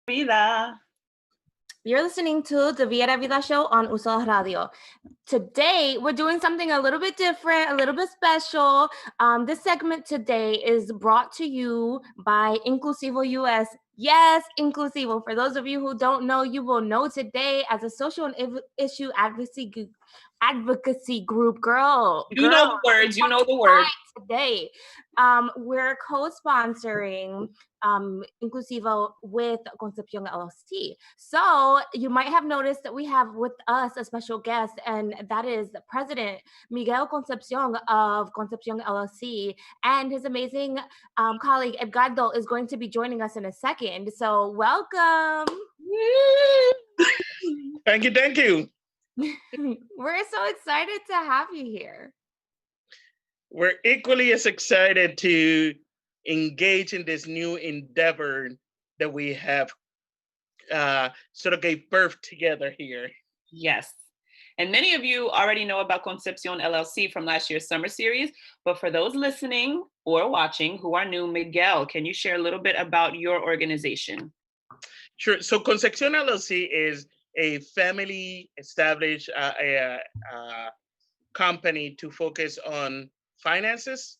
Vida. You're listening to the Viera Vida show on USL Radio. Today, we're doing something a little bit different, a little bit special. This segment today is brought to you by Inclusivo US. Yes, Inclusivo. For those of you who don't know, you will know today as a social and issue advocacy group. Girl, You know the words. You know the words. Today, we're co-sponsoring Inclusivo with Concepcion LLC. So you might have noticed that we have with us a special guest, and that is the President Miguel Concepcion of Concepcion LLC, and his amazing colleague Edgardo is going to be joining us in a second. So welcome. Thank you. We're so excited to have you here. We're equally as excited to engage in this new endeavor that we have sort of gave birth together here. Yes. And many of you already know about Concepcion LLC from last year's summer series. But for those listening or watching who are new, Miguel, can you share a little bit about your organization? Sure. So Concepcion LLC is a family established company to focus on finances.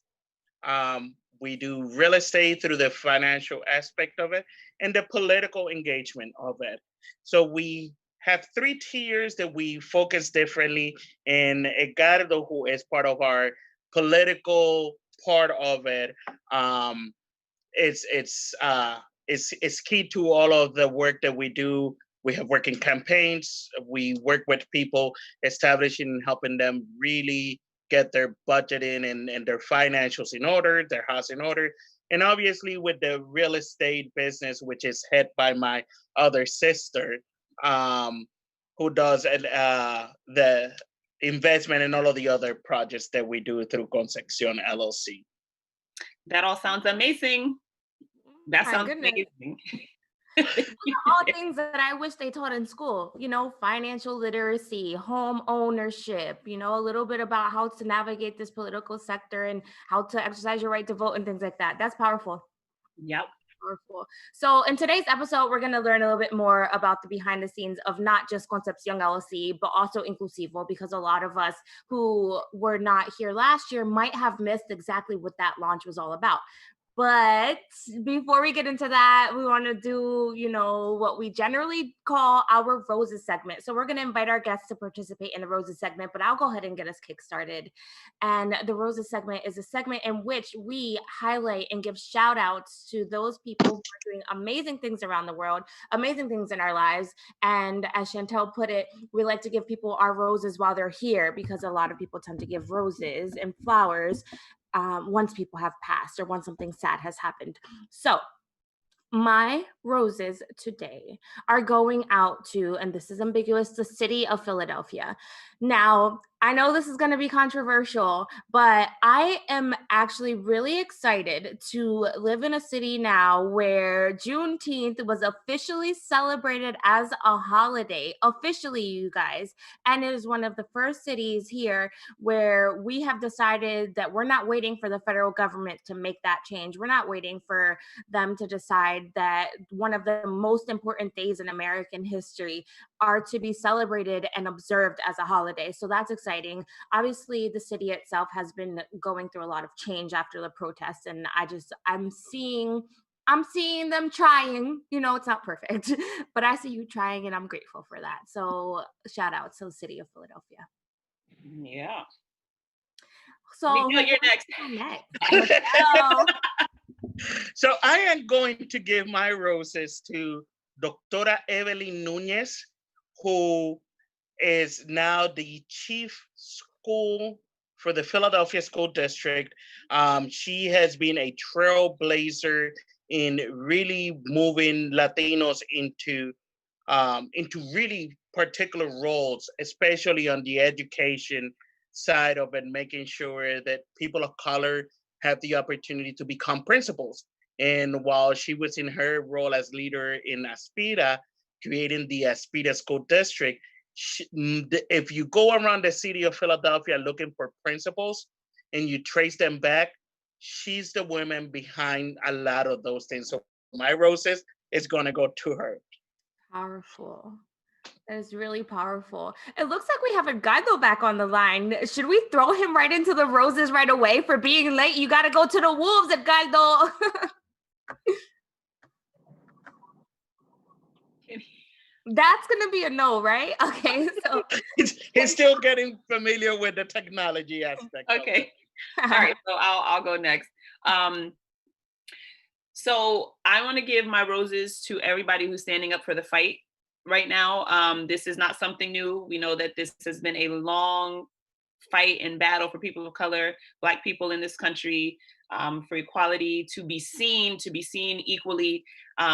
We do real estate through the financial aspect of it and the political engagement of it. So we have 3 tiers that we focus differently. And Edgardo, who is part of our political part of it, it's key to all of the work that we do. We have working campaigns. We work with people, establishing and helping them really get their budgeting and their financials in order, their house in order. And obviously with the real estate business, which is head by my other sister, who does the investment and all of the other projects that we do through Concepcion LLC. That all sounds amazing. That sounds amazing. All things that I wish they taught in school, financial literacy, home ownership, a little bit about how to navigate this political sector and how to exercise your right to vote and things like that. That's powerful. Yep. Powerful. So in today's episode, we're going to learn a little bit more about the behind the scenes of not just Concepcion LLC, but also Inclusivo, because a lot of us who were not here last year might have missed exactly what that launch was all about. But before we get into that, we want to do, what we generally call our Roses segment. So we're going to invite our guests to participate in the Roses segment, but I'll go ahead and get us kickstarted. And the Roses segment is a segment in which we highlight and give shout outs to those people who are doing amazing things around the world, amazing things in our lives. And as Chantel put it, we like to give people our roses while they're here, because a lot of people tend to give roses and flowers once people have passed or once something sad has happened. So my roses today are going out to, and this is ambiguous, the city of Philadelphia. Now, I know this is going to be controversial, but I am actually really excited to live in a city now where Juneteenth was officially celebrated as a holiday, officially, you guys. And it is one of the first cities here where we have decided that we're not waiting for the federal government to make that change. We're not waiting for them to decide that one of the most important days in American history are to be celebrated and observed as a holiday. So that's exciting. Obviously, the city itself has been going through a lot of change after the protests, and I'm seeing them trying. It's not perfect, but I see you trying, and I'm grateful for that. So shout out to the city of Philadelphia. Yeah. So you're next. So I am going to give my roses to Doctora Evelyn Núñez, who is now the chief school for the Philadelphia School District. She has been a trailblazer in really moving Latinos into really particular roles, especially on the education side of it, making sure that people of color have the opportunity to become principals. And while she was in her role as leader in Aspira, creating the Aspira School District, if you go around the city of Philadelphia looking for principals and you trace them back, she's the woman behind a lot of those things. So my roses is going to go to her. Powerful. That is really powerful. It looks like we have Edgardo back on the line. Should we throw him right into the roses right away for being late? You got to go to the wolves, Edgardo. That's going to be a no, right? Okay. So he's still getting familiar with the technology aspect. Okay. All right. So I'll go next. So I want to give my roses to everybody who's standing up for the fight right now. This is not something new. We know that this has been a long fight and battle for people of color, Black people in this country, for equality, to be seen equally.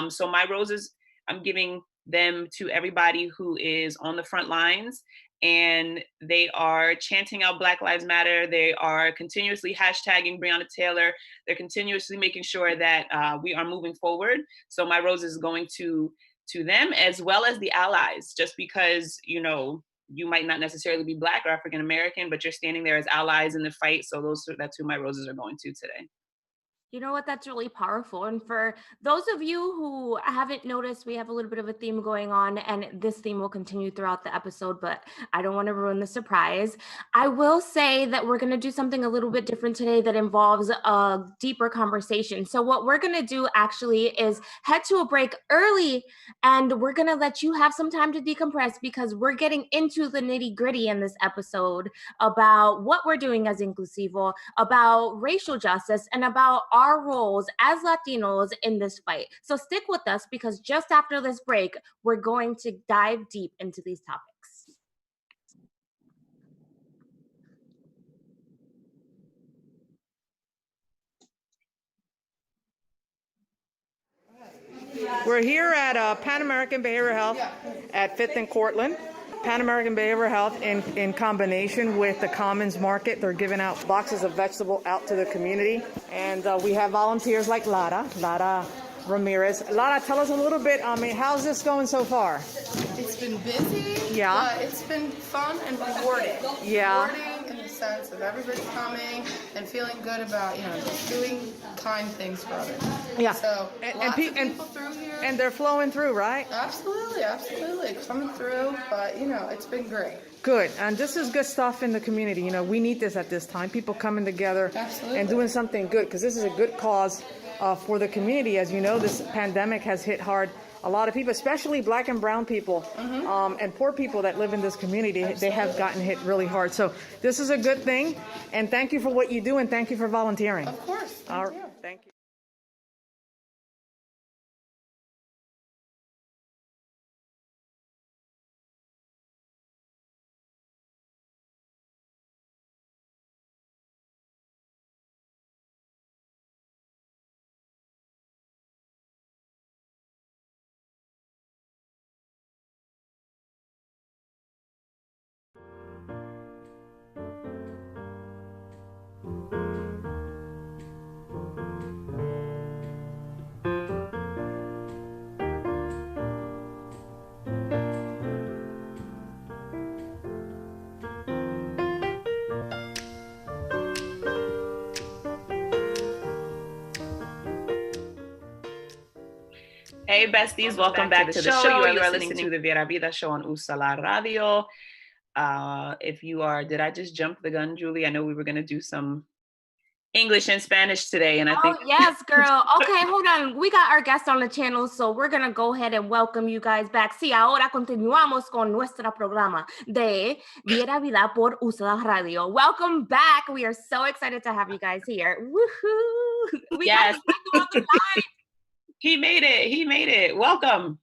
So my roses, I'm giving them to everybody who is on the front lines, and they are chanting out Black Lives Matter. They are continuously hashtagging Breonna Taylor. They're continuously making sure that we are moving forward. So my rose is going to them, as well as the allies, just because, you know, you might not necessarily be Black or African American, but you're standing there as allies in the fight. So that's who my roses are going to today. You know what? That's really powerful. And for those of you who haven't noticed, we have a little bit of a theme going on, and this theme will continue throughout the episode, but I don't want to ruin the surprise. I will say that we're going to do something a little bit different today that involves a deeper conversation. So what we're going to do actually is head to a break early, and we're going to let you have some time to decompress, because we're getting into the nitty-gritty in this episode about what we're doing as Inclusivo, about racial justice, and about our roles as Latinos in this fight. So stick with us, because just after this break, we're going to dive deep into these topics. We're here at Pan American Behavioral Health at 5th and Cortland. Pan American Behavioral Health in combination with the Commons Market. They're giving out boxes of vegetable out to the community. And we have volunteers like Lara Ramirez. Lara, tell us a little bit, how's this going so far? It's been busy, Yeah. but it's been fun and rewarding. Yeah. Rewarding in the sense of everybody coming and feeling good about, doing kind things for others. Yeah. So lots of people through here. And they're flowing through, right? Absolutely. Coming through, but, it's been great. Good. And this is good stuff in the community. We need this at this time. People coming together Absolutely. and doing something good, because this is a good cause for the community. As you know, this pandemic has hit hard. A lot of people, especially Black and brown people, and poor people that live in this community, they have gotten hit really hard. So this is a good thing. And thank you for what you do, and thank you for volunteering. Of course. Thank you. Thank you. Hey, besties, welcome back to the show. You are listening to the Viera Vida show on Usala Radio. Did I just jump the gun, Julie? I know we were going to do some English and Spanish today, and I think... Oh, yes, girl. Okay, hold on. We got our guest on the channel, so we're going to go ahead and welcome you guys back. Sí, ahora continuamos con nuestro programa de Viera Vida por Usala Radio. Welcome back. We are so excited to have you guys here. Woohoo! We got Edgardo on the line. He made it. Welcome.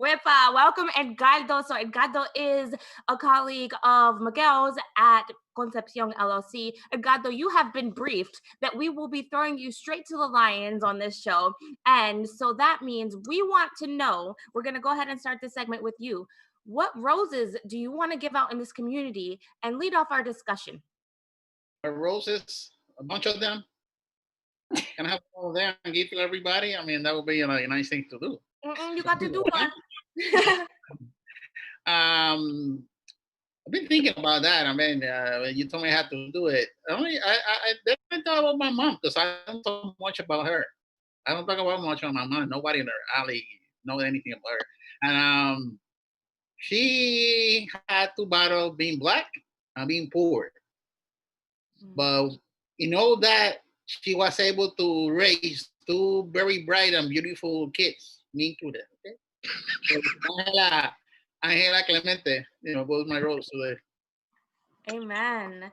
Wepa, welcome Edgardo. So Edgardo is a colleague of Miguel's at Concepcion LLC. Edgardo, you have been briefed that we will be throwing you straight to the lions on this show. And so that means we want to know, we're going to go ahead and start this segment with you. What roses do you want to give out in this community and lead off our discussion? Roses, a bunch of them. Can I have all of them and give to everybody? That would be a nice thing to do. You got to do one. I've been thinking about that. You told me I had to do it. I definitely thought about my mom, because I don't talk much about her. I don't talk about much on my mom. Nobody in her alley know anything about her. And she had to battle being black and being poor. But you know that she was able to raise two very bright and beautiful kids, me included. Okay? So Angela Clemente, goes my rose today. Amen.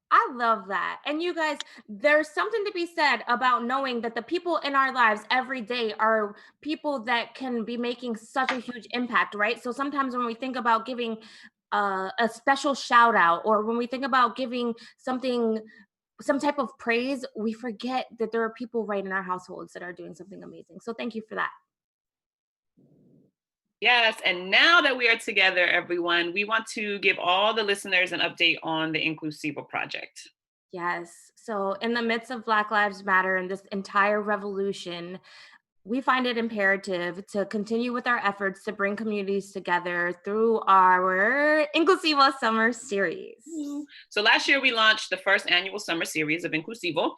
I love that. And you guys, there's something to be said about knowing that the people in our lives every day are people that can be making such a huge impact, right? So sometimes when we think about giving a special shout out, or when we think about giving some type of praise, we forget that there are people right in our households that are doing something amazing. So thank you for that. Yes, and now that we are together, everyone, we want to give all the listeners an update on the Inclusivo project. Yes. So in the midst of Black Lives Matter and this entire revolution, we find it imperative to continue with our efforts to bring communities together through our Inclusivo Summer Series. So last year we launched the first annual summer series of Inclusivo,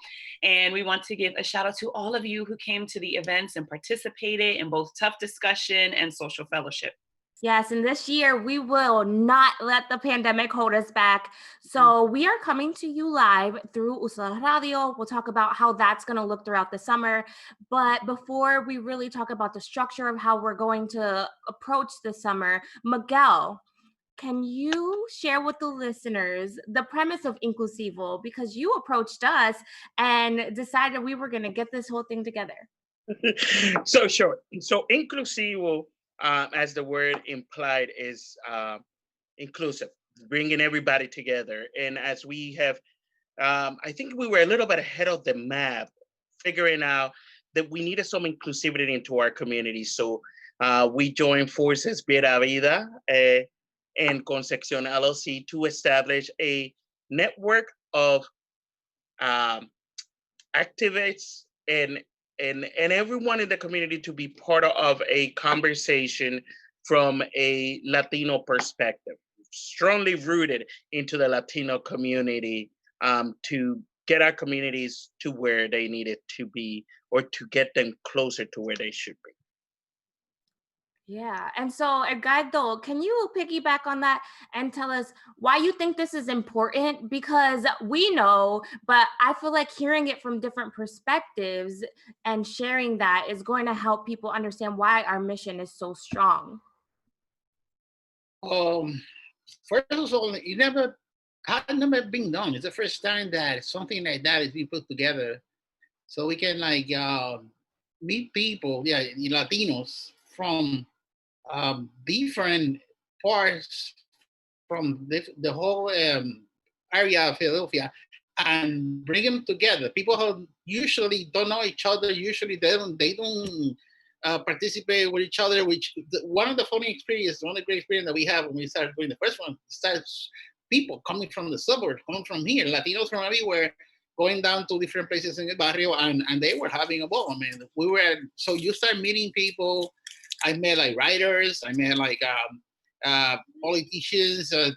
and we want to give a shout out to all of you who came to the events and participated in both tough discussion and social fellowship. Yes, and this year we will not let the pandemic hold us back. So we are coming to you live through Usla Radio. We'll talk about how that's going to look throughout the summer. But before we really talk about the structure of how we're going to approach the summer, Miguel, can you share with the listeners the premise of Inclusivo? Because you approached us and decided we were going to get this whole thing together. So sure. So Inclusivo, as the word implied, is inclusive, bringing everybody together. And as we have, I think we were a little bit ahead of the map, figuring out that we needed some inclusivity into our community. So we joined forces, Viera Vida and Concepcion LLC, to establish a network of activists and everyone in the community to be part of a conversation from a Latino perspective, strongly rooted into the Latino community, to get our communities to where they needed to be, or to get them closer to where they should be. Yeah. And so, Edgardo, can you piggyback on that and tell us why you think this is important? Because we know, but I feel like hearing it from different perspectives and sharing that is going to help people understand why our mission is so strong. First of all, had never been done. It's the first time that something like that is being put together, so we can meet people, Latinos from different parts from the whole area of Philadelphia, and bring them together. People who usually don't know each other, usually they don't participate with each other. One of the funny experiences, one of the great experiences that we have when we started doing the first one, starts people coming from the suburbs, coming from here, Latinos from everywhere, going down to different places in the barrio, and they were having a ball. I mean, so you start meeting people. I met writers. I met politicians. They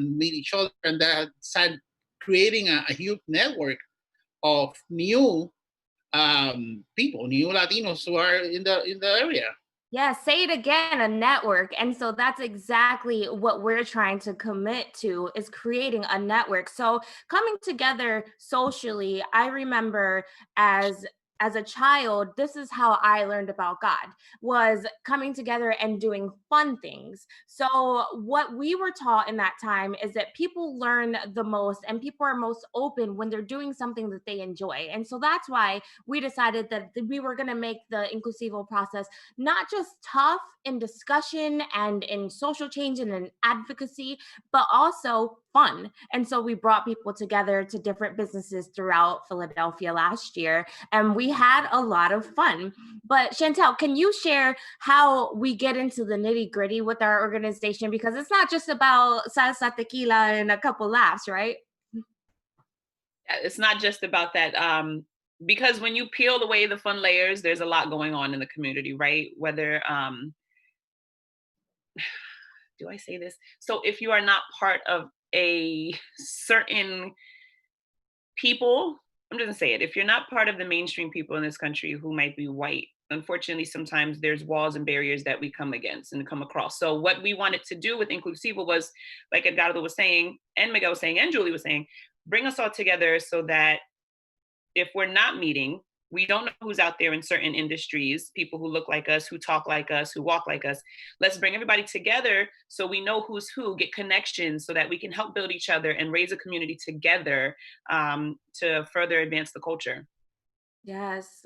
meet each other, and that started creating a huge network of new people, new Latinos who are in the area. Yeah, say it again, a network. And so that's exactly what we're trying to commit to, is creating a network. So coming together socially, I remember as a child, this is how I learned about God, was coming together and doing fun things. So what we were taught in that time is that people learn the most and people are most open when they're doing something that they enjoy. And so that's why we decided that we were going to make the Inclusivo process not just tough in discussion and in social change and in advocacy, but also fun. And so we brought people together to different businesses throughout Philadelphia last year, and we had a lot of fun. But Chantel, can you share how we get into the nitty gritty with our organization? Because it's not just about salsa, tequila, and a couple laughs, right? It's not just about that. Because when you peel away the fun layers, there's a lot going on in the community, right? Whether, do I say this? So if you are not part of a certain people, I'm just gonna say it, if you're not part of the mainstream people in this country who might be white unfortunately, sometimes there's walls and barriers that we come against and come across. So what we wanted to do with Inclusivo was, like Edgardo was saying, and Miguel was saying, and Julie was saying, bring us all together so that if we're not meeting, we don't know who's out there in certain industries, people who look like us, who talk like us, who walk like us. Let's bring everybody together so we know who's who, get connections so that we can help build each other and raise a community together to further advance the culture. Yes.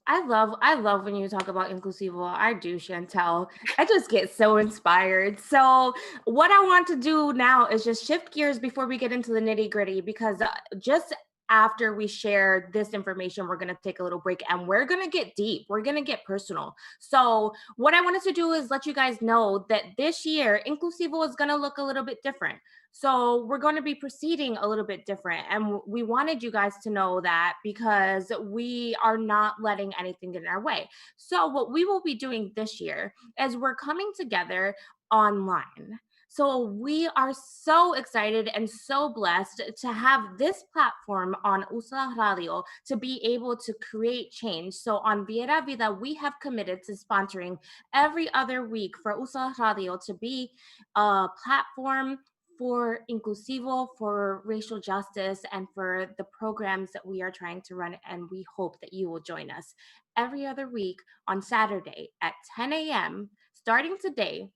I love when you talk about Inclusivo. I do, Chantel. I just get so inspired. So what I want to do now is just shift gears before we get into the nitty gritty, because just after we share this information, we're going to take a little break and we're going to get deep. We're going to get personal. So what I wanted to do is let you guys know that this year, Inclusivo is going to look a little bit different. So we're going to be proceeding a little bit different. And we wanted you guys to know that because we are not letting anything get in our way. So what we will be doing this year is we're coming together online. So we are so excited and so blessed to have this platform on USA Radio to be able to create change. So on Viera Vida, we have committed to sponsoring every other week for USA Radio to be a platform for Inclusivo, for racial justice, and for the programs that we are trying to run. And we hope that you will join us every other week on Saturday at 10 a.m. starting today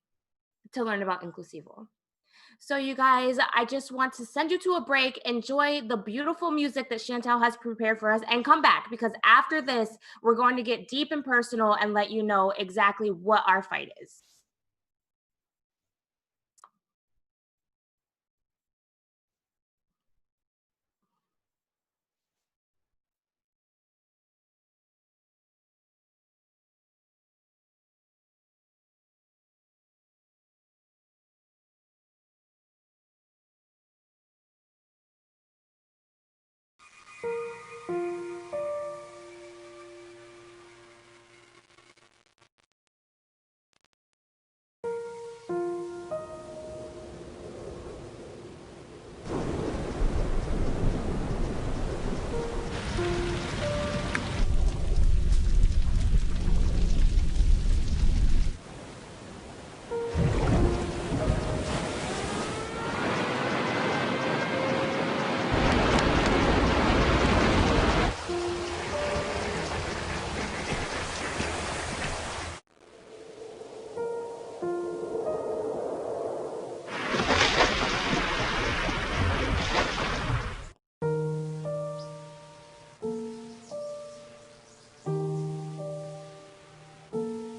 to learn about Inclusivo. So you guys, I just want to send you to a break. Enjoy the beautiful music that Chantel has prepared for us and come back, because after this, we're going to get deep and personal and let you know exactly what our fight is.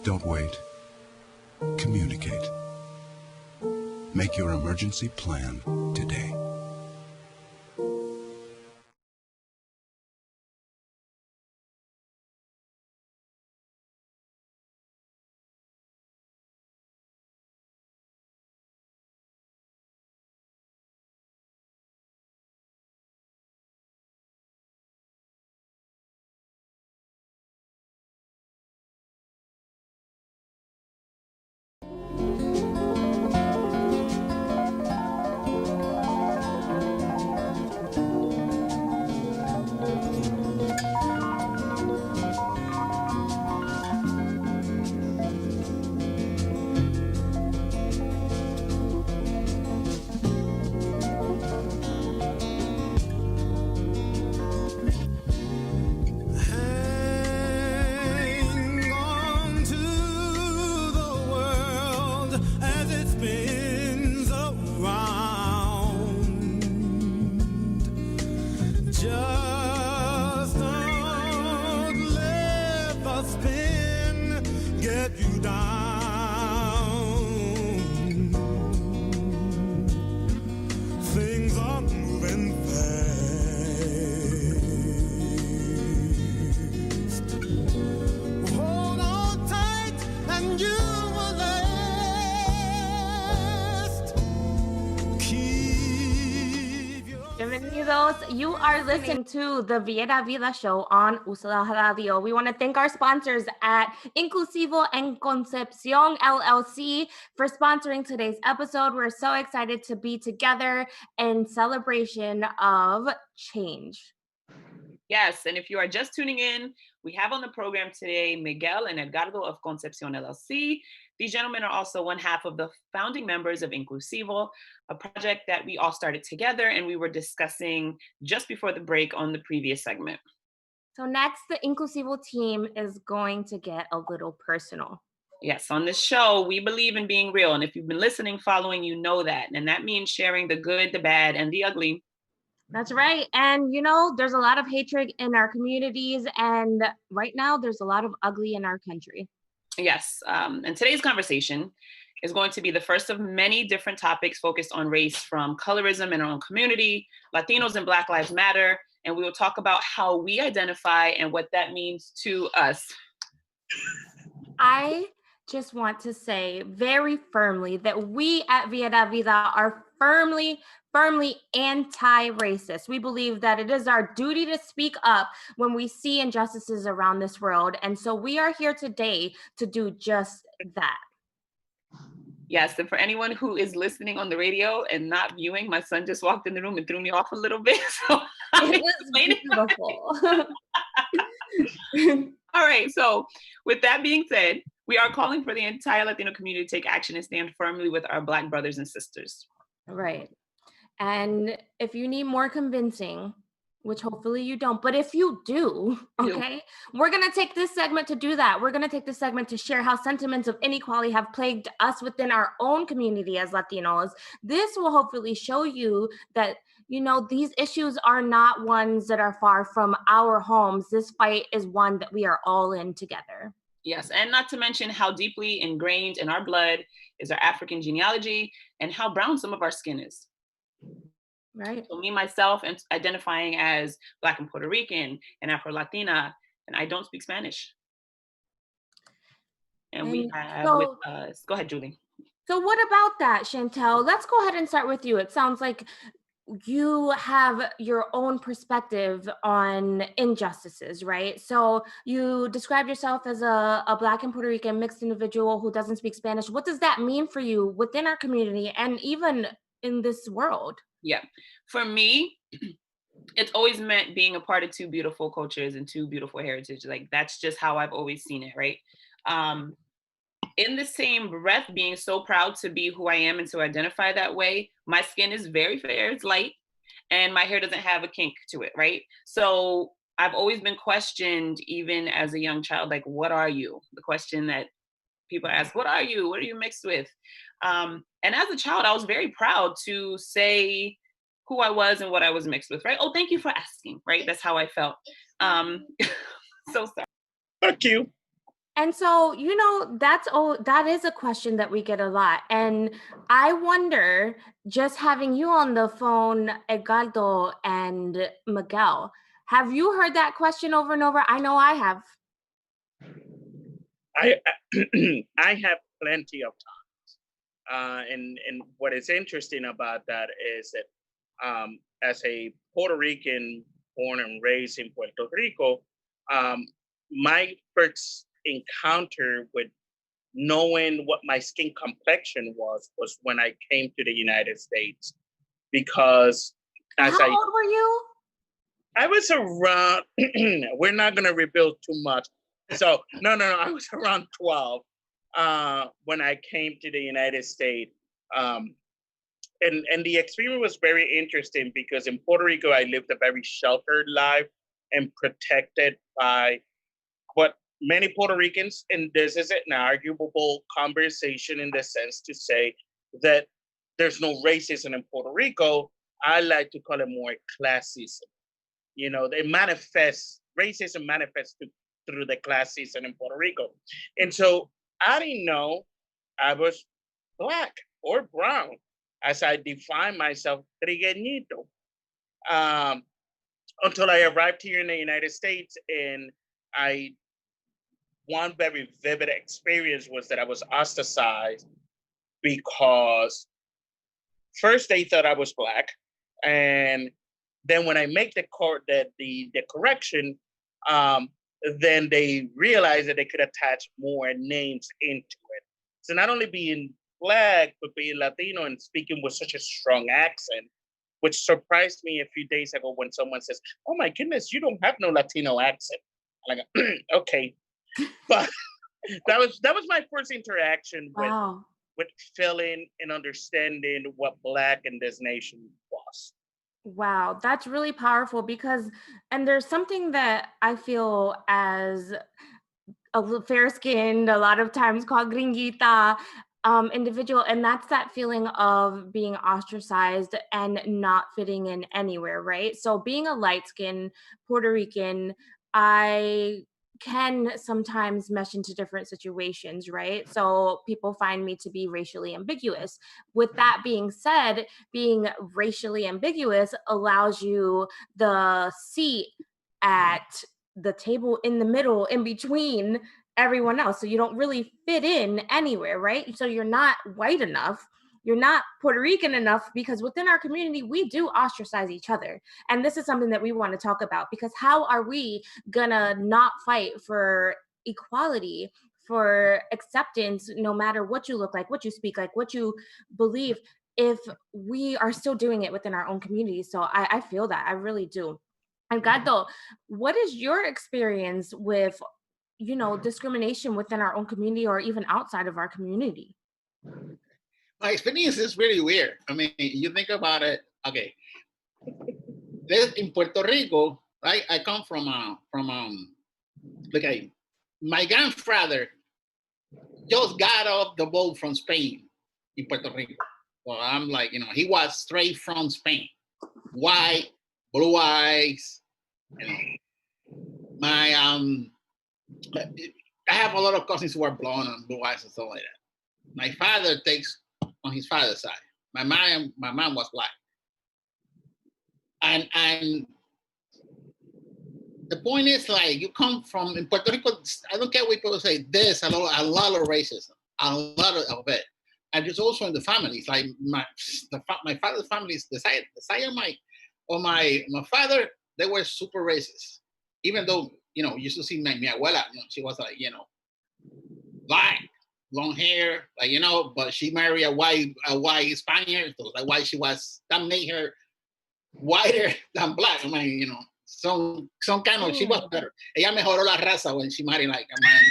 Don't wait. Communicate. Make your emergency plan today. Bienvenidos. You are listening to the Viera Vida show on USA Radio. We want to thank our sponsors at Inclusivo and Concepcion LLC for sponsoring today's episode. We're so excited to be together in celebration of change. Yes, and if you are just tuning in, We have on the program today Miguel and Edgardo of Concepcion LLC. These gentlemen are also one half of the founding members of Inclusivo, a project that we all started together and we were discussing just before the break on the previous segment. So next, the Inclusivo team is going to get a little personal. Yes, on this show, we believe in being real. And if you've been listening, following, you know that. And that means sharing the good, the bad, and the ugly. That's right. And, there's a lot of hatred in our communities. And right now, there's a lot of ugly in our country. Yes. And today's conversation is going to be the first of many different topics focused on race, from colorism in our own community, Latinos and Black Lives Matter. And we will talk about how we identify and what that means to us. I just want to say very firmly that we at Viera Vida are firmly anti-racist. We believe that it is our duty to speak up when we see injustices around this world. And so we are here today to do just that. Yes, and for anyone who is listening on the radio and not viewing, my son just walked in the room and threw me off a little bit. So it was beautiful. All right, so with that being said, we are calling for the entire Latino community to take action and stand firmly with our Black brothers and sisters. Right. And if you need more convincing, which hopefully you don't, but if you do, okay, we're going to take this segment to do that. We're going to take this segment to share how sentiments of inequality have plagued us within our own community as Latinos. This will hopefully show you that, these issues are not ones that are far from our homes. This fight is one that we are all in together. Yes, and not to mention how deeply ingrained in our blood is our African genealogy and how brown some of our skin is. Right. So me, myself, and identifying as Black and Puerto Rican and Afro-Latina, and I don't speak Spanish. And we have with us, go ahead, Julie. So what about that, Chantel? Let's go ahead and start with you. It sounds like you have your own perspective on injustices, right? So you described yourself as a Black and Puerto Rican mixed individual who doesn't speak Spanish. What does that mean for you within our community and even in this world? Yeah, for me, it's always meant being a part of two beautiful cultures and two beautiful heritage. Like, that's just how I've always seen it, right? In the same breath, being so proud to be who I am and to identify that way. My skin is very fair, it's light, and my hair doesn't have a kink to it, right? So I've always been questioned, even as a young child, like, what are you? The question that people ask, what are you? What are you mixed with? And as a child, I was very proud to say who I was and what I was mixed with, right? Oh, thank you for asking, right? That's how I felt. So sorry. Thank you. And so, that is a question that we get a lot. And I wonder, just having you on the phone, Edgardo and Miguel, have you heard that question over and over? I know I have. I have plenty of times. And what is interesting about that is that as a Puerto Rican born and raised in Puerto Rico, my first encounter with knowing what my skin complexion was when I came to the United States. Because How old were you? I was around, we're not going to reveal too much. So, no, I was around 12 when I came to the United States. And the experience was very interesting because in Puerto Rico, I lived a very sheltered life and protected by what many Puerto Ricans, and this is an arguable conversation in the sense to say that there's no racism in Puerto Rico. I like to call it more classism. Racism manifests through the classism in Puerto Rico. And so I didn't know I was Black or brown as I define myself, trigueñito, until I arrived here in the United States. And one very vivid experience was that I was ostracized because first they thought I was Black. And then when I make the correction, then they realized that they could attach more names into it. So not only being Black, but being Latino and speaking with such a strong accent, which surprised me a few days ago when someone says, oh my goodness, you don't have no Latino accent. Like, okay, but that was my first interaction Wow. with feeling and understanding what Black in this nation was. Wow, that's really powerful because, and there's something that I feel as fair skinned, a lot of times called gringuita individual, and that's that feeling of being ostracized and not fitting in anywhere, right? So, being a light skinned Puerto Rican, I can sometimes mesh into different situations, right? So people find me to be racially ambiguous. With that being said, being racially ambiguous allows you the seat at the table in the middle in between everyone else. So you don't really fit in anywhere, right? So you're not white enough. You're not Puerto Rican enough because within our community, we do ostracize each other. And this is something that we want to talk about because how are we gonna not fight for equality, for acceptance, no matter what you look like, what you speak like, what you believe, if we are still doing it within our own community? So I feel that. I really do. And Gado, what is your experience with, discrimination within our own community or even outside of our community? My experience is really weird. I mean, you think about it. Okay, in Puerto Rico, right? I come okay, my grandfather just got off the boat from Spain in Puerto Rico. So I'm like, he was straight from Spain, white, blue eyes. My I have a lot of cousins who are blonde and blue eyes and stuff like that. My father takes on his father's side. My mom was black. And the point is, like, you come from in Puerto Rico. I don't care what people say. There's a lot of racism, a lot of it, and there's also in the families. Like my father's family, the side of my father, they were super racist. Even though you used to see my abuela, she was like black, long hair, but she married a white Spaniard, so that's why that made her whiter than black. I mean, some kind of, she was better. Ella mejoró la raza when she married like a man.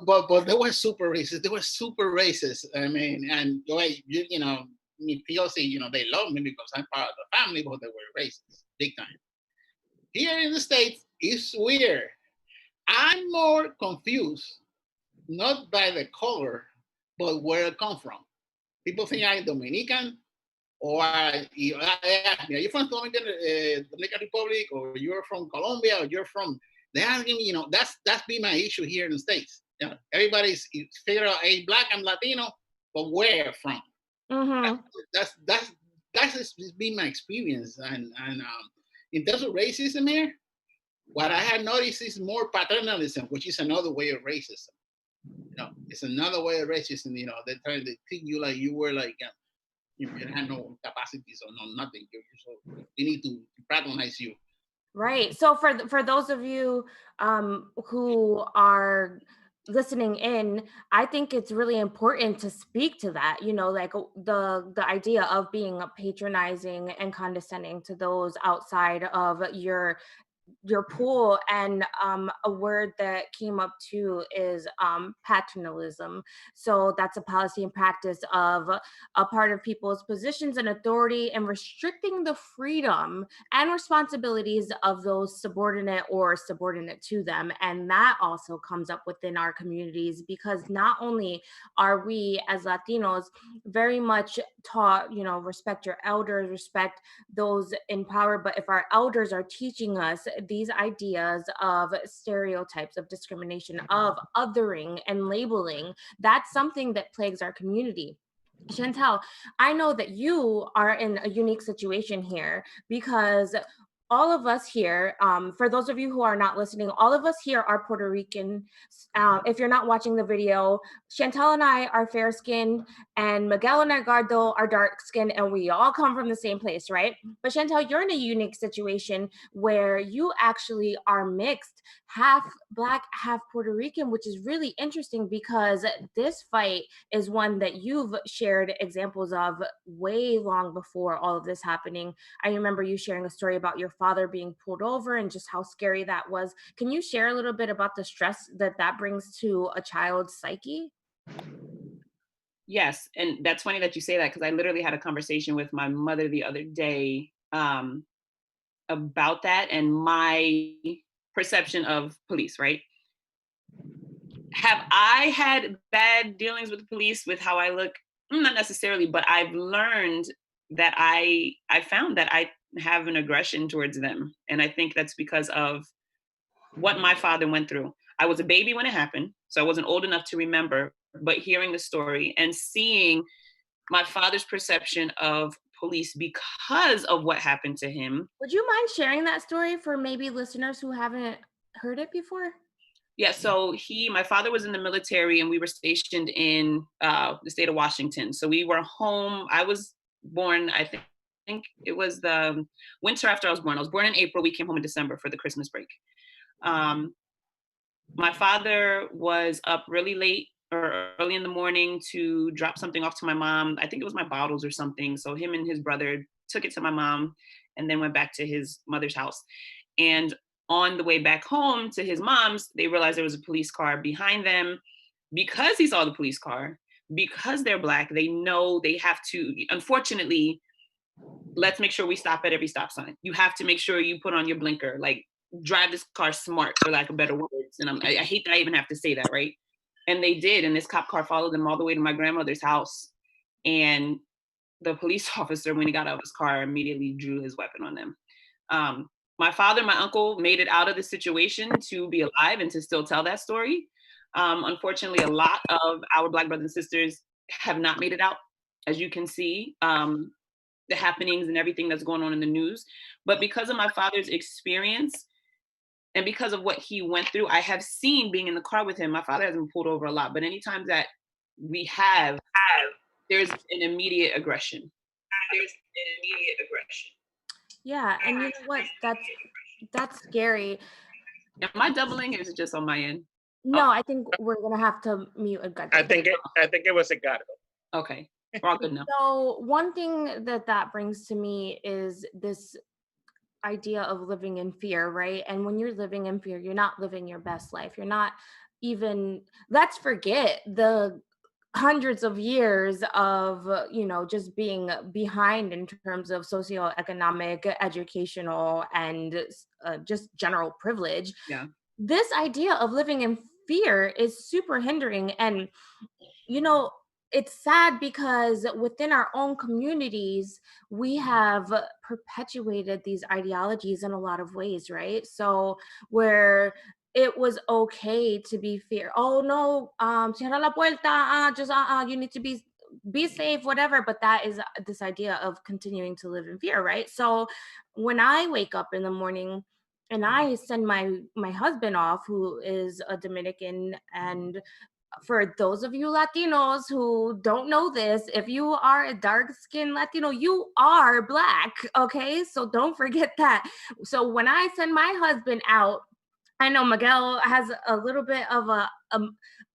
But they were super racist. They were super racist. I mean, and the way me POC, they love me because I'm part of the family, but they were racist, big time. Here in the States, it's weird. I'm more confused, not by the color, but where it come from. People think I'm Dominican, or you're from Dominican Republic, or you're from Colombia, or you're from. They asking me, that's been my issue here in the States. Everybody's figure out, hey, black, I'm Latino, but where from? Mm-hmm. That's been my experience, and in terms of racism here, what I had noticed is more paternalism, which is another way of racism. It's another way of racism. They're trying to treat you like you were like you had no capacities or no nothing. So we need to patronize you. Right. So for those of you who are listening in, I think it's really important to speak to that, like the idea of being patronizing and condescending to those outside of your pool. And a word that came up too is paternalism. So that's a policy and practice of a part of people's positions and authority and restricting the freedom and responsibilities of those subordinate or subordinate to them. And that also comes up within our communities because not only are we as Latinos very much taught, respect your elders, respect those in power, but if our elders are teaching us these ideas of stereotypes, of discrimination, of othering and labeling, that's something that plagues our community. Chantel, I know that you are in a unique situation here because all of us here, for those of you who are not listening, all of us here are Puerto Rican. If you're not watching the video, Chantel and I are fair skinned and Miguel and Edgardo are dark skinned, and we all come from the same place, right? But Chantel, you're in a unique situation where you actually are mixed, half Black, half Puerto Rican, which is really interesting because this fight is one that you've shared examples of way long before all of this happening. I remember you sharing a story about your father being pulled over and just how scary that was. Can you share a little bit about the stress that brings to a child's psyche? Yes, and that's funny that you say that, because I literally had a conversation with my mother the other day about that and my perception of police, right? Have I had bad dealings with the police with how I look? Not necessarily, but I've learned that I found that I have an aggression towards them. And I think that's because of what my father went through. I was a baby when it happened, so I wasn't old enough to remember, but hearing the story and seeing my father's perception of police because of what happened to him. Would you mind sharing that story for maybe listeners who haven't heard it before? Yeah, so my father was in the military and we were stationed in the state of Washington. So we were home. I was born, I think it was the winter after I was born. I was born in April. We came home in December for the Christmas break. My father was up really late or early in the morning to drop something off to my mom. I think it was my bottles or something. So him and his brother took it to my mom and then went back to his mother's house. And on the way back home to his mom's, they realized there was a police car behind them. Because he saw the police car, because they're Black, they know they have to, unfortunately, let's make sure we stop at every stop sign. You have to make sure you put on your blinker, like drive this car smart, for lack of better words. And I hate that I even have to say that, right? And they did. And this cop car followed them all the way to my grandmother's house. And the police officer, when he got out of his car, immediately drew his weapon on them. My father, my uncle made it out of the situation to be alive and to still tell that story. Unfortunately, a lot of our Black brothers and sisters have not made it out, as you can see, the happenings and everything that's going on in the news. But because of my father's experience and because of what he went through, I have seen, being in the car with him, my father hasn't been pulled over a lot, but anytime that we have, there's an immediate aggression. Yeah, and you know what? That's scary. Am I doubling or is it just on my end? No, I think we're gonna have to mute Edgardo. I think it was Edgardo. Okay, we're all good now. So one thing that brings to me is this idea of living in fear, right? And when you're living in fear, you're not living your best life. You're not even, let's forget the hundreds of years of just being behind in terms of socioeconomic, educational, and just general privilege. Yeah. This idea of living in fear is super hindering. And it's sad because within our own communities, we have perpetuated these ideologies in a lot of ways, right? So where it was okay to be fear. Oh no, cierra la puerta, just you need to be safe, whatever. But that is this idea of continuing to live in fear, right? So when I wake up in the morning and I send my husband off, who is a Dominican, and for those of you Latinos who don't know this, if you are a dark-skinned Latino, you are Black, okay? So don't forget that. So when I send my husband out, I know Miguel has a little bit of a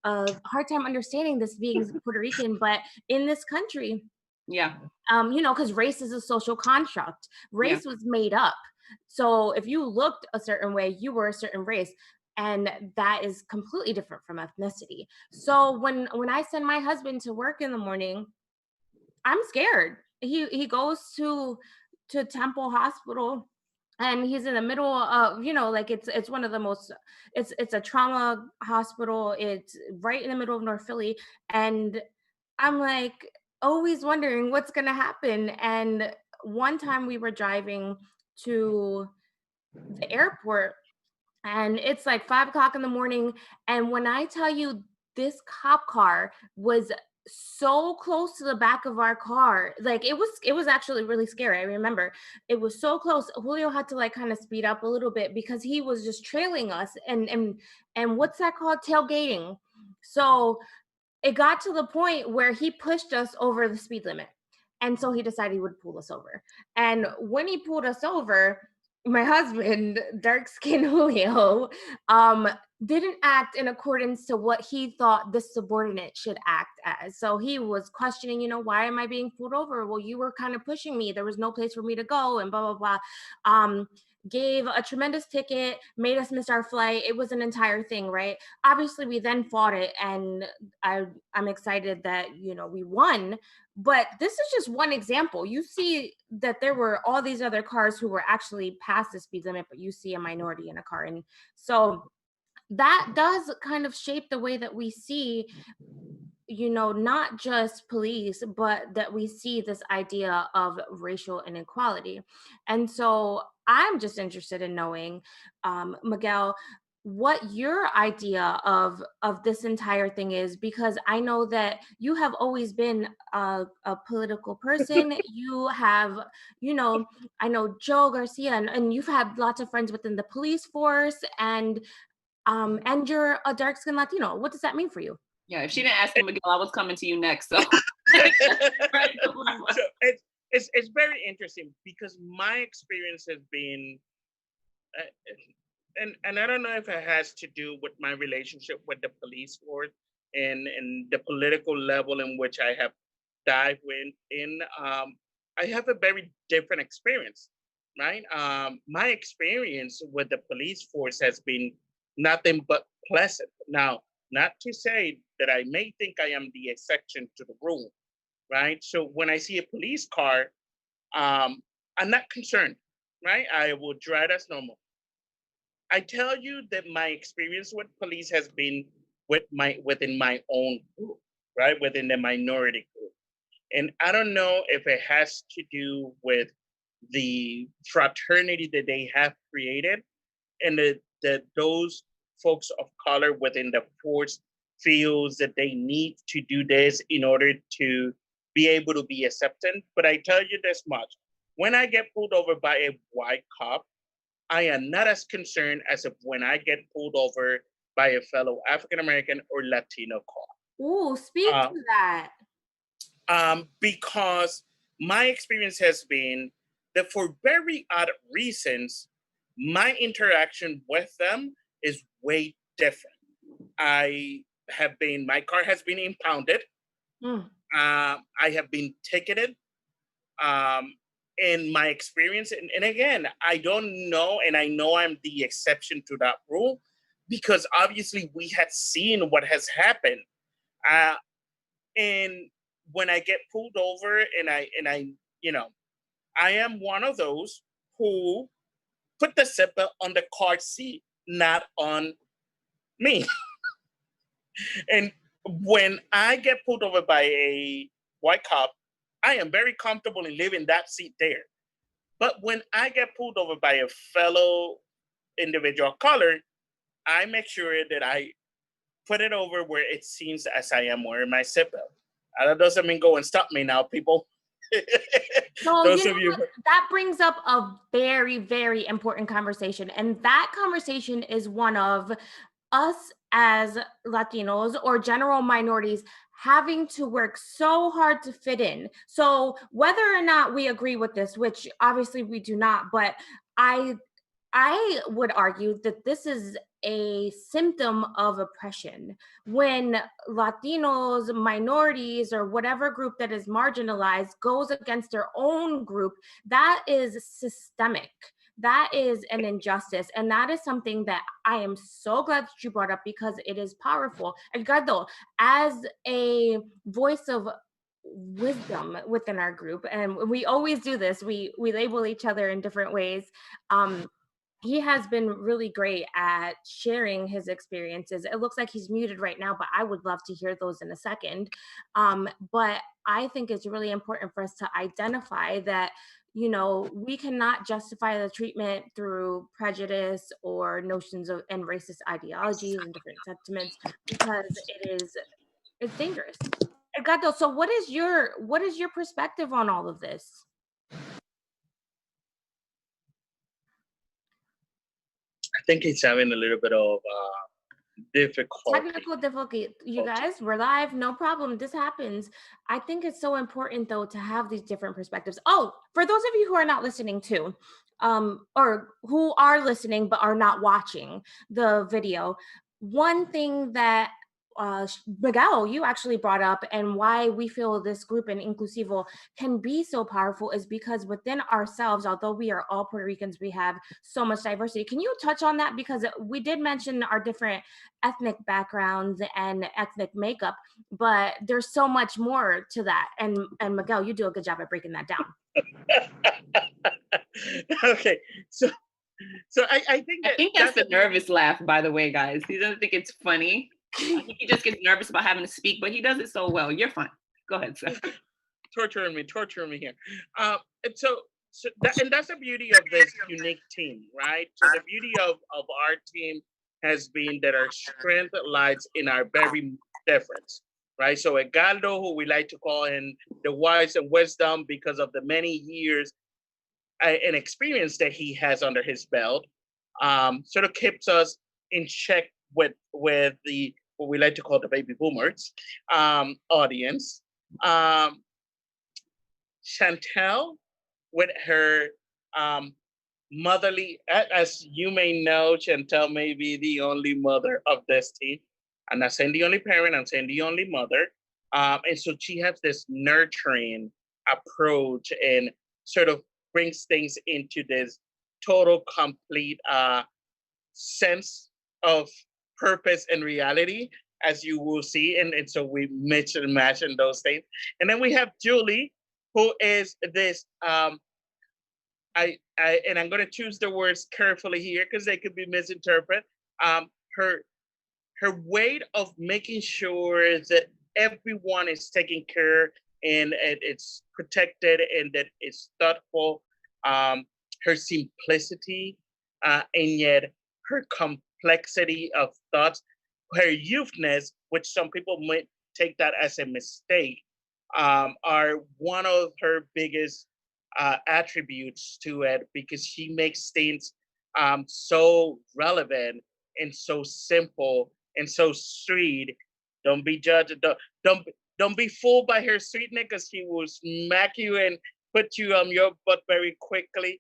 hard time understanding this, being Puerto Rican, but in this country, Yeah. Because race is a social construct. Race was made up. So if you looked a certain way, you were a certain race. And that is completely different from ethnicity. So when I send my husband to work in the morning, I'm scared. He goes to Temple Hospital, and he's in the middle of, like it's one of the most, it's a trauma hospital. It's right in the middle of North Philly. And I'm like always wondering what's gonna happen. And one time we were driving to the airport, and it's like 5 o'clock in the morning. And when I tell you, this cop car was so close to the back of our car, like it was actually really scary. I remember it was so close. Julio had to like kind of speed up a little bit because he was just trailing us, and what's that called? Tailgating. So it got to the point where he pushed us over the speed limit. And so he decided he would pull us over. And when he pulled us over, my husband, dark skinned Julio, didn't act in accordance to what he thought the subordinate should act as. So he was questioning, why am I being pulled over? Well, you were kind of pushing me. There was no place for me to go, and blah, blah, blah. Gave a tremendous ticket, made us miss our flight. It was an entire thing, right? Obviously, we then fought it, and I'm excited that, we won. But this is just one example. You see that there were all these other cars who were actually past the speed limit, but you see a minority in a car. And so that does kind of shape the way that we see, not just police, but that we see this idea of racial inequality. And so I'm just interested in knowing, Miguel, what your idea of this entire thing is, because I know that you have always been a political person. You have, I know Joe Garcia, and you've had lots of friends within the police force, and you're a dark skinned Latino. What does that mean for you? Yeah, if she didn't ask you, Miguel, I was coming to you next. So, So it's very interesting because my experience has been, and I don't know if it has to do with my relationship with the police force and the political level in which I have dived in. I have a very different experience, right? My experience with the police force has been nothing but pleasant. Now, not to say that I may think I am the exception to the rule, right? So when I see a police car, I'm not concerned, right? I will drive as normal. I tell you that my experience with police has been within my own group, right? Within the minority group. And I don't know if it has to do with the fraternity that they have created and that those folks of color within the force feels that they need to do this in order to be able to be accepted. But I tell you this much, when I get pulled over by a white cop, I am not as concerned as if when I get pulled over by a fellow African-American or Latino cop. Ooh, speak to that. Because my experience has been that for very odd reasons, my interaction with them is way different. My car has been impounded. I have been ticketed. In my experience, and again, I don't know, and I know I'm the exception to that rule because obviously we had seen what has happened. And when I get pulled over, and I, I am one of those who put the seatbelt on the car seat, not on me. And when I get pulled over by a white cop, I am very comfortable in leaving that seat there. But when I get pulled over by a fellow individual of color, I make sure that I put it over where it seems as I am wearing my seatbelt. That doesn't mean go and stop me now, people. So that brings up a very, very important conversation. And that conversation is one of us as Latinos or general minorities having to work so hard to fit in. So whether or not we agree with this, which obviously we do not, but I would argue that this is a symptom of oppression. When Latinos, minorities, or whatever group that is marginalized goes against their own group, that is systemic. That is an injustice. And that is something that I am so glad that you brought up because it is powerful. Edgardo, as a voice of wisdom within our group, and we always do this, we label each other in different ways. He has been really great at sharing his experiences. It looks like he's muted right now, but I would love to hear those in a second. But I think it's really important for us to identify that, we cannot justify the treatment through prejudice or notions of and racist ideologies and different sentiments because it's dangerous. Edgardo, so what is your perspective on all of this? I think he's having a little bit of difficulty. Technical difficulty. You guys, we're live. No problem. This happens. I think it's so important, though, to have these different perspectives. Oh, for those of you who are not listening too, or who are listening but are not watching the video, one thing that Miguel, you actually brought up, and why we feel this group in Inclusivo can be so powerful is because within ourselves, although we are all Puerto Ricans, we have so much diversity. Can you touch on that? Because we did mention our different ethnic backgrounds and ethnic makeup, but there's so much more to that. And Miguel, you do a good job at breaking that down. Okay, so I think that's a nervous laugh, by the way, guys. He doesn't think it's funny. I think he just gets nervous about having to speak, but he does it so well. You're fine. Go ahead, sir. torturing me here. And that's the beauty of this unique team, right? So the beauty of our team has been that our strength lies in our very difference, right? So Edgardo, who we like to call him the wise and wisdom because of the many years and experience that he has under his belt, sort of keeps us in check with the what we like to call the baby boomers audience. Chantel, with her motherly, as you may know, Chantel may be the only mother of this team. I'm not saying the only parent, I'm saying the only mother. And so she has this nurturing approach and sort of brings things into this total, complete sense of purpose and reality, as you will see. And so we mix and match in those things. And then we have Julie, who is this, and I'm going to choose the words carefully here because they could be misinterpreted. Her way of making sure that everyone is taken care and it's protected and that it's thoughtful. Her simplicity and yet her complexity of thoughts, her youthness, which some people might take that as a mistake, are one of her biggest attributes to it, because she makes things so relevant and so simple and so sweet. Don't be judged. Don't be fooled by her sweetness, because she will smack you and put you on your butt very quickly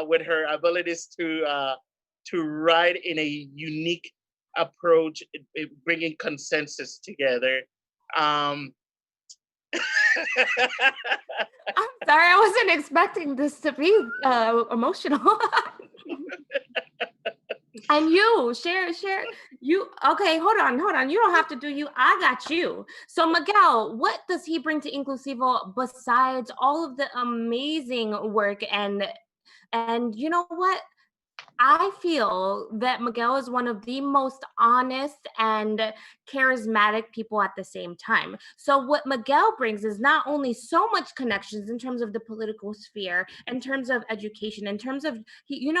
with her abilities to write in a unique approach, bringing consensus together. I'm sorry, I wasn't expecting this to be emotional. And you share you. Okay, hold on. You don't have to do you. I got you. So Miguel, what does he bring to Inclusivo besides all of the amazing work? And you know what? I feel that Miguel is one of the most honest and charismatic people at the same time. So what Miguel brings is not only so much connections in terms of the political sphere, in terms of education, in terms of he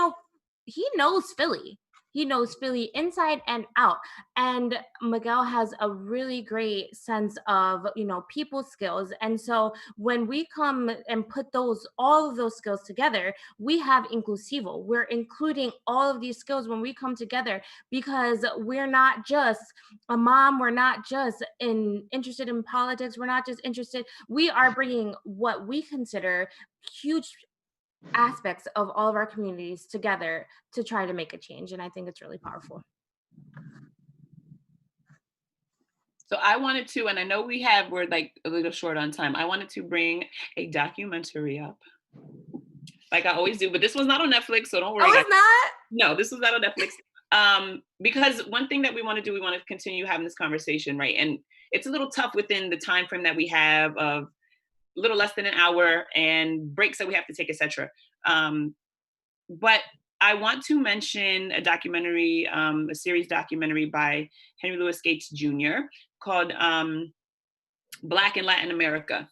knows Philly. He knows Philly inside and out. And Miguel has a really great sense of, people skills. And so when we come and put all of those skills together, we have Inclusivo. We're including all of these skills when we come together, because we're not just a mom. We're not just interested in politics. We're not just interested. We are bringing what we consider huge aspects of all of our communities together to try to make a change. And I think it's really powerful. So I wanted to, and I know we're like a little short on time. I wanted to bring a documentary up, like I always do, but this one's not on Netflix, so don't worry. Oh, it's not? No, this was not on Netflix. Because one thing that we want to continue having this conversation, right? And it's a little tough within the time frame that we have of a little less than an hour and breaks that we have to take, etc. But I want to mention a documentary, a series documentary by Henry Louis Gates Jr. called Black in Latin America.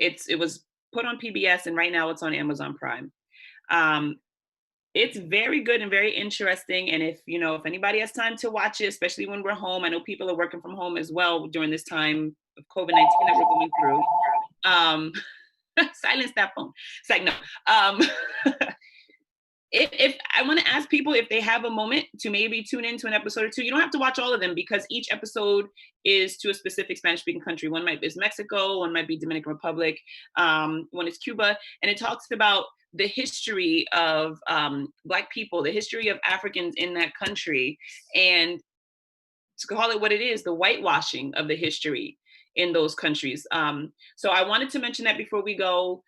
It was put on PBS, and right now it's on Amazon Prime. It's very good and very interesting. And if anybody has time to watch it, especially when we're home, I know people are working from home as well during this time of COVID-19 that we're going through. Silence that phone. It's like, no. If I want to ask people if they have a moment to maybe tune into an episode or two. You don't have to watch all of them, because each episode is to a specific Spanish-speaking country. One might be Mexico, one might be Dominican Republic, one is Cuba, and it talks about the history of Black people, the history of Africans in that country, and to call it what it is, the whitewashing of the history in those countries. So I wanted to mention that before we go.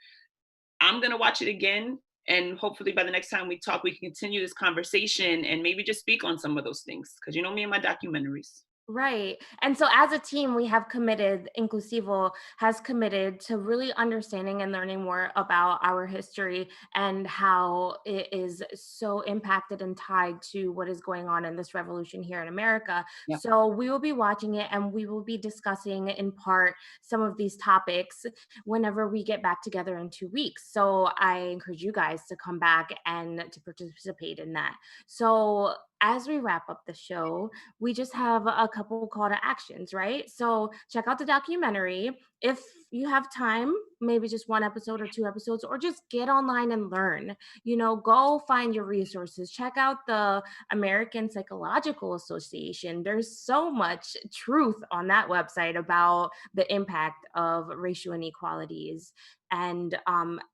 I'm going to watch it again. And hopefully by the next time we talk, we can continue this conversation and maybe just speak on some of those things. Because you know me and my documentaries. Right. And so as a team, we have committed, Inclusivo has committed to really understanding and learning more about our history and how it is so impacted and tied to what is going on in this revolution here in America. Yeah. So we will be watching it and we will be discussing in part some of these topics whenever we get back together in 2 weeks. So I encourage you guys to come back and to participate in that. So as we wrap up the show, we just have a couple call to actions, right? So check out the documentary. If you have time, maybe just 1 episode or 2 episodes, or just get online and learn. Go find your resources. Check out the American Psychological Association. There's so much truth on that website about the impact of racial inequalities and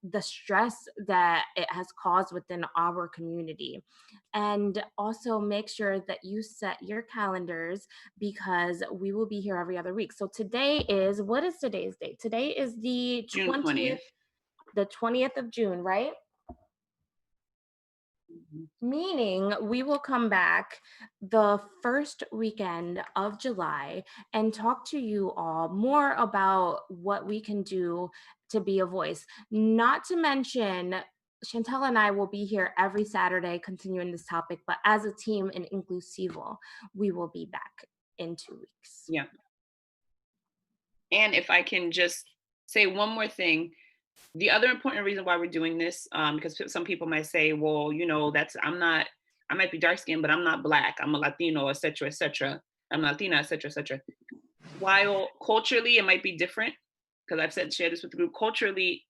the stress that it has caused within our community. And also make sure that you set your calendars because we will be here every other week. So what is today's date? Today is the June 20th. The 20th of June, right? Meaning we will come back the first weekend of July and talk to you all more about what we can do to be a voice. Not to mention, Chantel and I will be here every Saturday continuing this topic, but as a team in Inclusivo, we will be back in 2 weeks. Yeah. And if I can just say one more thing, the other important reason why we're doing this, because some people might say, well, I might be dark skinned, but I'm not Black. I'm a Latino, et cetera, et cetera. I'm Latina, et cetera, et cetera. While culturally it might be different, because I've shared this with the group, culturally,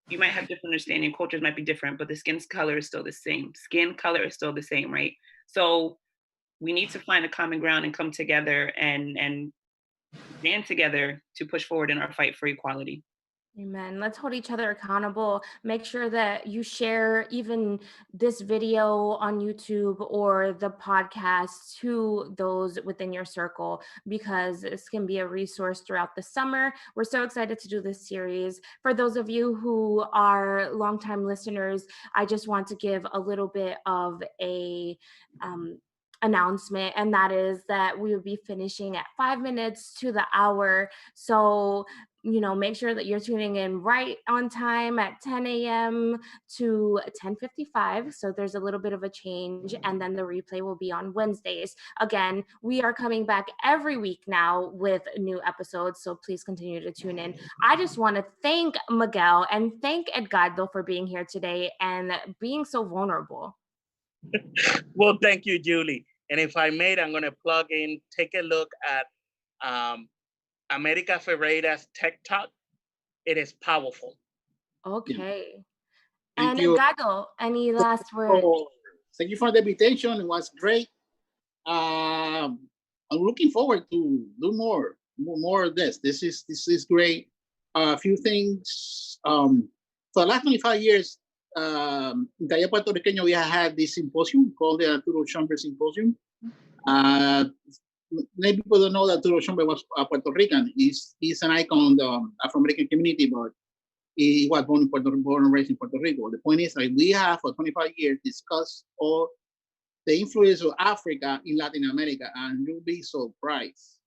you might have different understanding. Cultures might be different, but the skin color is still the same. Skin color is still the same, right? So we need to find a common ground and come together and stand together to push forward in our fight for equality. Amen. Let's hold each other accountable. Make sure that you share even this video on YouTube or the podcast to those within your circle, because this can be a resource throughout the summer. We're so excited to do this series. For those of you who are longtime listeners, I just want to give a little bit of a announcement, and that is that we will be finishing at 5 minutes to the hour. So make sure that you're tuning in right on time at 10 a.m. to 10:55. So there's a little bit of a change, and then the replay will be on Wednesdays. Again, we are coming back every week now with new episodes, so please continue to tune in. I just want to thank Miguel and thank Edgardo for being here today and being so vulnerable. Well, thank you, Julie. And if I may, I'm going to plug in, take a look at America Ferreira's TikTok. It is powerful. Okay. Thank And you. Edgardo, any last words? Thank you for the invitation. It was great. I'm looking forward to do more of this. This is great. A few things. For the last 25 years, in Taller Puerto Riqueño, we have had this symposium called the Arturo Schomburg Symposium. Many people don't know that Arturo Schomburg was Puerto Rican. He's an icon of the Afro-American community, but he was born and raised in Puerto Rico. The point is that we have for 25 years discussed all the influence of Africa in Latin America, and you'll be surprised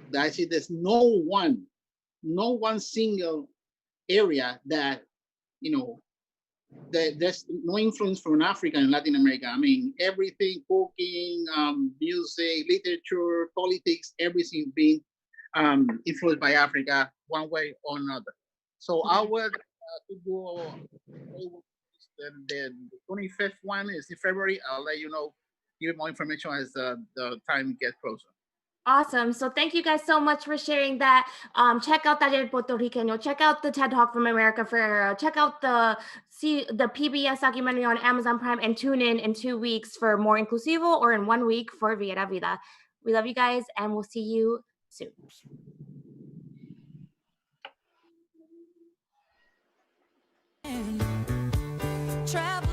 that I see there's no one single area that there's no influence from Africa and Latin America. I mean, everything, cooking, music, literature, politics, everything being influenced by Africa one way or another. So I would do the 25th one is in February. I'll let you know, give you more information as the time gets closer. Awesome. So thank you guys so much for sharing that. Check out Taller Puerto Riqueño. Check out the TED Talk from America Ferrera. Check out the PBS documentary on Amazon Prime, and tune in 2 weeks for more Inclusivo, or in 1 week for Viera Vida. We love you guys, and we'll see you soon. Travel.